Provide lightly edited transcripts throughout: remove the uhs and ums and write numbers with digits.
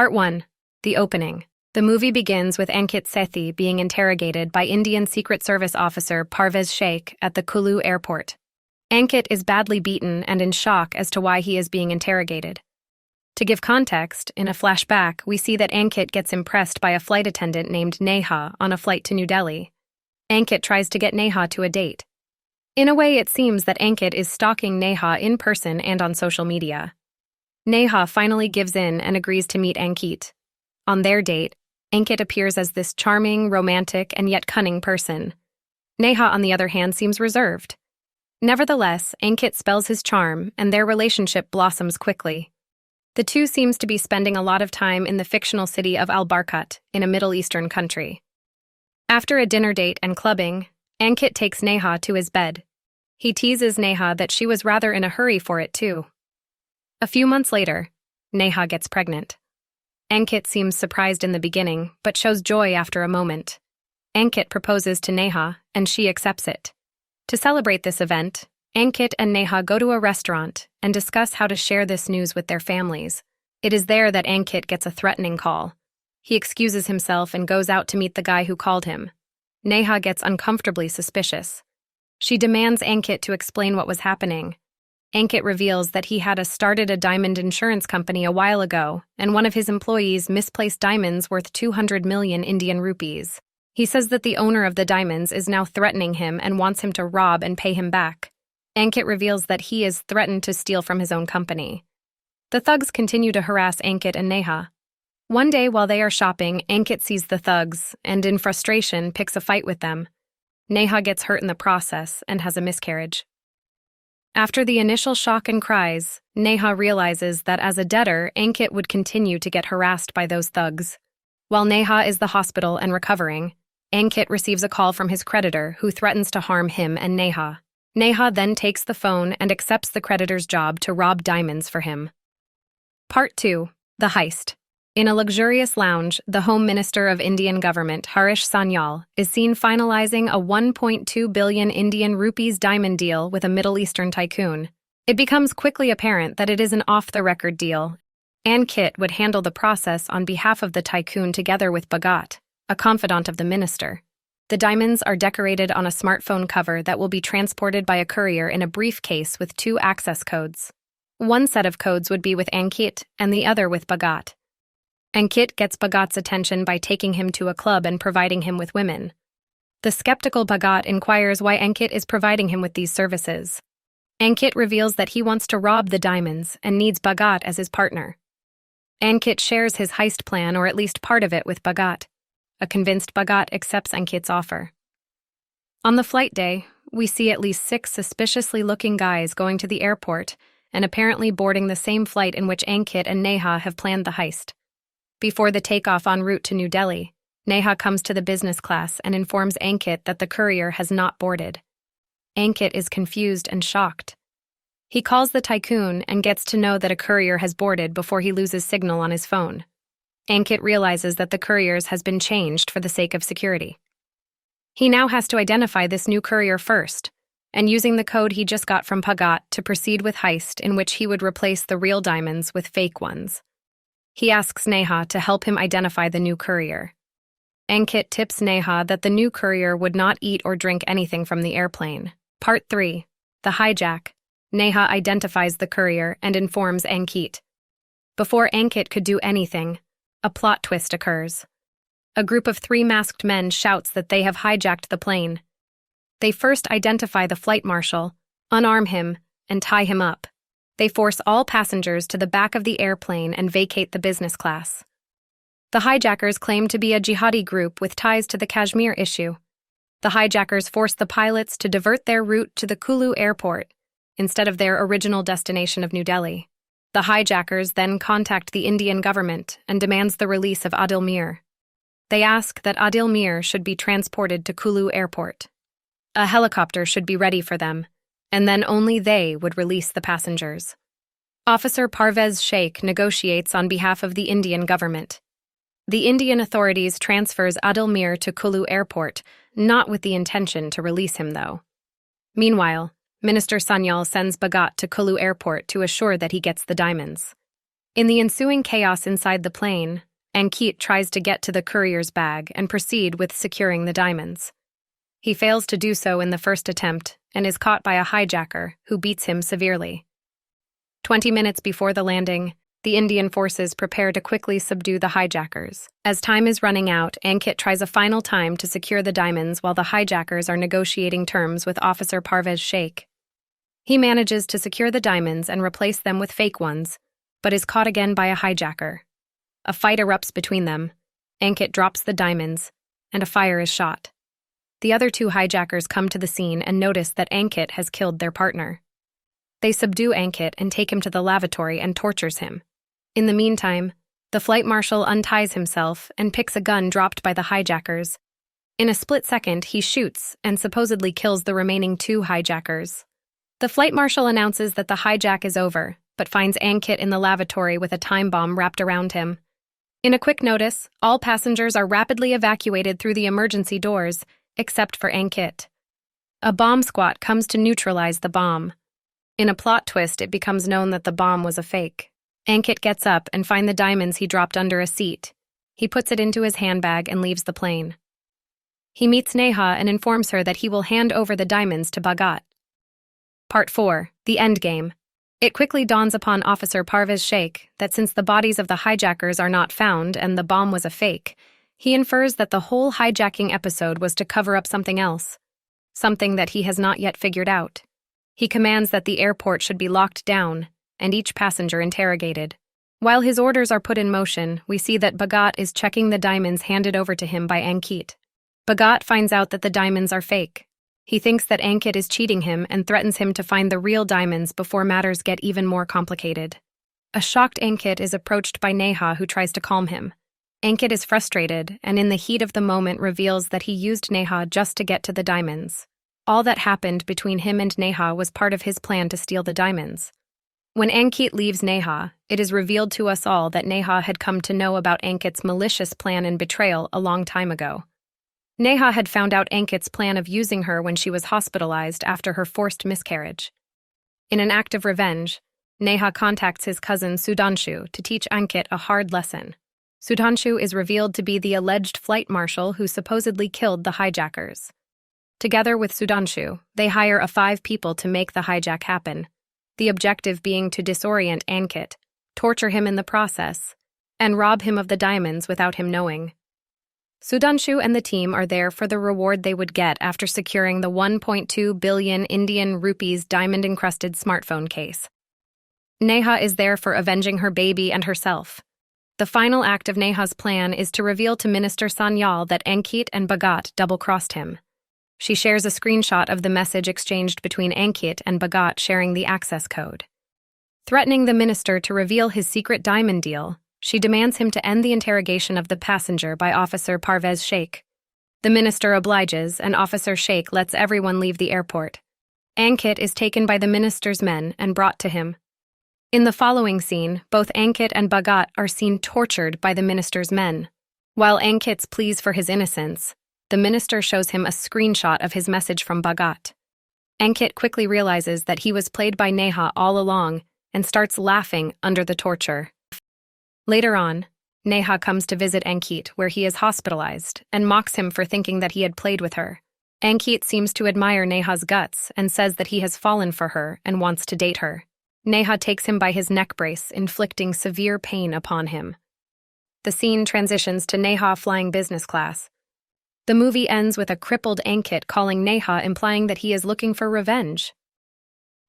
Part 1. The Opening. The movie begins with Ankit Sethi being interrogated by Indian Secret Service officer Parvez Sheikh at the Kulu airport. Ankit is badly beaten and in shock as to why he is being interrogated. To give context, in a flashback, we see that Ankit gets impressed by a flight attendant named Neha on a flight to New Delhi. Ankit tries to get Neha to a date. In a way, it seems that Ankit is stalking Neha in person and on social media. Neha finally gives in and agrees to meet Ankit. On their date, Ankit appears as this charming, romantic, and yet cunning person. Neha, on the other hand, seems reserved. Nevertheless, Ankit spells his charm, and their relationship blossoms quickly. The two seems to be spending a lot of time in the fictional city of Al-Barkat, in a Middle Eastern country. After a dinner date and clubbing, Ankit takes Neha to his bed. He teases Neha that she was rather in a hurry for it, too. A few months later, Neha gets pregnant. Ankit seems surprised in the beginning, but shows joy after a moment. Ankit proposes to Neha, and she accepts it. To celebrate this event, Ankit and Neha go to a restaurant and discuss how to share this news with their families. It is there that Ankit gets a threatening call. He excuses himself and goes out to meet the guy who called him. Neha gets uncomfortably suspicious. She demands Ankit to explain what was happening. Ankit reveals that he had started a diamond insurance company a while ago, and one of his employees misplaced diamonds worth 200 million Indian rupees. He says that the owner of the diamonds is now threatening him and wants him to rob and pay him back. Ankit reveals that he is threatened to steal from his own company. The thugs continue to harass Ankit and Neha. One day while they are shopping, Ankit sees the thugs and, in frustration, picks a fight with them. Neha gets hurt in the process and has a miscarriage. After the initial shock and cries, Neha realizes that as a debtor, Ankit would continue to get harassed by those thugs. While Neha is the hospital and recovering, Ankit receives a call from his creditor who threatens to harm him and Neha. Neha then takes the phone and accepts the creditor's job to rob diamonds for him. Part 2. The Heist. In a luxurious lounge, the Home Minister of Indian government, Harish Sanyal, is seen finalizing a 1.2 billion Indian rupees diamond deal with a Middle Eastern tycoon. It becomes quickly apparent that it is an off-the-record deal. Ankit would handle the process on behalf of the tycoon together with Bhaga, a confidant of the minister. The diamonds are decorated on a smartphone cover that will be transported by a courier in a briefcase with 2 access codes. One set of codes would be with Ankit and the other with Bhaga. Ankit gets Bhagat's attention by taking him to a club and providing him with women. The skeptical Bhagat inquires why Ankit is providing him with these services. Ankit reveals that he wants to rob the diamonds and needs Bhagat as his partner. Ankit shares his heist plan, or at least part of it, with Bhagat. A convinced Bhagat accepts Ankit's offer. On the flight day, we see at least 6 suspiciously looking guys going to the airport and apparently boarding the same flight in which Ankit and Neha have planned the heist. Before the takeoff en route to New Delhi, Neha comes to the business class and informs Ankit that the courier has not boarded. Ankit is confused and shocked. He calls the tycoon and gets to know that a courier has boarded before he loses signal on his phone. Ankit realizes that the courier's has been changed for the sake of security. He now has to identify this new courier first, and using the code he just got from Bhagat to proceed with heist in which he would replace the real diamonds with fake ones. He asks Neha to help him identify the new courier. Ankit tips Neha that the new courier would not eat or drink anything from the airplane. Part 3. The Hijack. Neha identifies the courier and informs Ankit. Before Ankit could do anything, a plot twist occurs. A group of 3 masked men shouts that they have hijacked the plane. They first identify the flight marshal, unarm him, and tie him up. They force all passengers to the back of the airplane and vacate the business class. The hijackers claim to be a jihadi group with ties to the Kashmir issue. The hijackers force the pilots to divert their route to the Kulu airport instead of their original destination of New Delhi. The hijackers then contact the Indian government and demands the release of Adil Mir. They ask that Adil Mir should be transported to Kulu airport. A helicopter should be ready for them, and then only they would release the passengers. Officer Parvez Sheikh negotiates on behalf of the Indian government. The Indian authorities transfers Adil Mir to Kulu airport, not with the intention to release him, though. Meanwhile, Minister Sanyal sends Bhagat to Kulu airport to assure that he gets the diamonds. In the ensuing chaos inside the plane, Ankit tries to get to the courier's bag and proceed with securing the diamonds. He fails to do so in the first attempt and is caught by a hijacker who beats him severely. 20 minutes before the landing, the Indian forces prepare to quickly subdue the hijackers. As time is running out, Ankit tries a final time to secure the diamonds while the hijackers are negotiating terms with Officer Parvez Sheikh. He manages to secure the diamonds and replace them with fake ones, but is caught again by a hijacker. A fight erupts between them. Ankit drops the diamonds, and a fire is shot. The other two hijackers come to the scene and notice that Ankit has killed their partner. They subdue Ankit and take him to the lavatory and tortures him. In the meantime, the flight marshal unties himself and picks a gun dropped by the hijackers. In a split second, he shoots and supposedly kills the remaining two hijackers. The flight marshal announces that the hijack is over, but finds Ankit in the lavatory with a time bomb wrapped around him. In a quick notice, all passengers are rapidly evacuated through the emergency doors, except for Ankit. A bomb squad comes to neutralize the bomb. In a plot twist, it becomes known that the bomb was a fake. Ankit gets up and finds the diamonds he dropped under a seat. He puts it into his handbag and leaves the plane. He meets Neha and informs her that he will hand over the diamonds to Bhaga. Part 4. The Endgame. It quickly dawns upon Officer Parvez Sheikh that since the bodies of the hijackers are not found and the bomb was a fake, he infers that the whole hijacking episode was to cover up something else, something that he has not yet figured out. He commands that the airport should be locked down and each passenger interrogated. While his orders are put in motion, we see that Bhaga is checking the diamonds handed over to him by Ankit. Bhaga finds out that the diamonds are fake. He thinks that Ankit is cheating him and threatens him to find the real diamonds before matters get even more complicated. A shocked Ankit is approached by Neha, who tries to calm him. Ankit is frustrated and in the heat of the moment reveals that he used Neha just to get to the diamonds. All that happened between him and Neha was part of his plan to steal the diamonds. When Ankit leaves Neha, it is revealed to us all that Neha had come to know about Ankit's malicious plan and betrayal a long time ago. Neha had found out Ankit's plan of using her when she was hospitalized after her forced miscarriage. In an act of revenge, Neha contacts his cousin Sudhanshu to teach Ankit a hard lesson. Sudhanshu is revealed to be the alleged flight marshal who supposedly killed the hijackers. Together with Sudhanshu, they hire 5 people to make the hijack happen, the objective being to disorient Ankit, torture him in the process, and rob him of the diamonds without him knowing. Sudhanshu and the team are there for the reward they would get after securing the 1.2 billion Indian rupees diamond-encrusted smartphone case. Neha is there for avenging her baby and herself. The final act of Neha's plan is to reveal to Minister Sanyal that Ankit and Bhaga double-crossed him. She shares a screenshot of the message exchanged between Ankit and Bhaga sharing the access code. Threatening the minister to reveal his secret diamond deal, she demands him to end the interrogation of the passenger by Officer Parvez Sheikh. The minister obliges, and Officer Sheikh lets everyone leave the airport. Ankit is taken by the minister's men and brought to him. In the following scene, both Ankit and Bhaga are seen tortured by the minister's men. While Ankit's pleas for his innocence, the minister shows him a screenshot of his message from Bhaga. Ankit quickly realizes that he was played by Neha all along and starts laughing under the torture. Later on, Neha comes to visit Ankit where he is hospitalized and mocks him for thinking that he had played with her. Ankit seems to admire Neha's guts and says that he has fallen for her and wants to date her. Neha takes him by his neck brace, inflicting severe pain upon him. The scene transitions to Neha flying business class. The movie ends with a crippled Ankit calling Neha, implying that he is looking for revenge.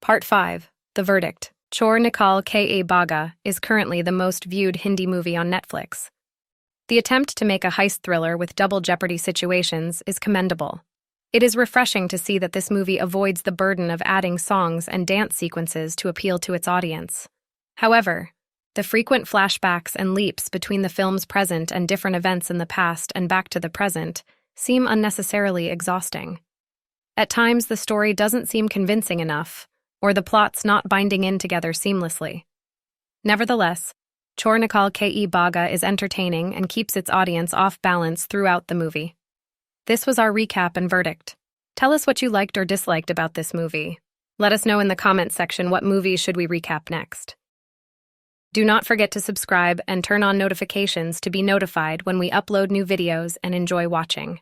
Part 5. The Verdict. Chor Nikal Ka Bhaga is currently the most viewed Hindi movie on Netflix. The attempt to make a heist thriller with double jeopardy situations is commendable. It is refreshing to see that this movie avoids the burden of adding songs and dance sequences to appeal to its audience. However, the frequent flashbacks and leaps between the film's present and different events in the past and back to the present seem unnecessarily exhausting. At times, the story doesn't seem convincing enough, or the plots not binding in together seamlessly. Nevertheless, Chor Nikal Ka Bhaga is entertaining and keeps its audience off balance throughout the movie. This was our recap and verdict. Tell us what you liked or disliked about this movie. Let us know in the comments section what movies should we recap next. Do not forget to subscribe and turn on notifications to be notified when we upload new videos and enjoy watching.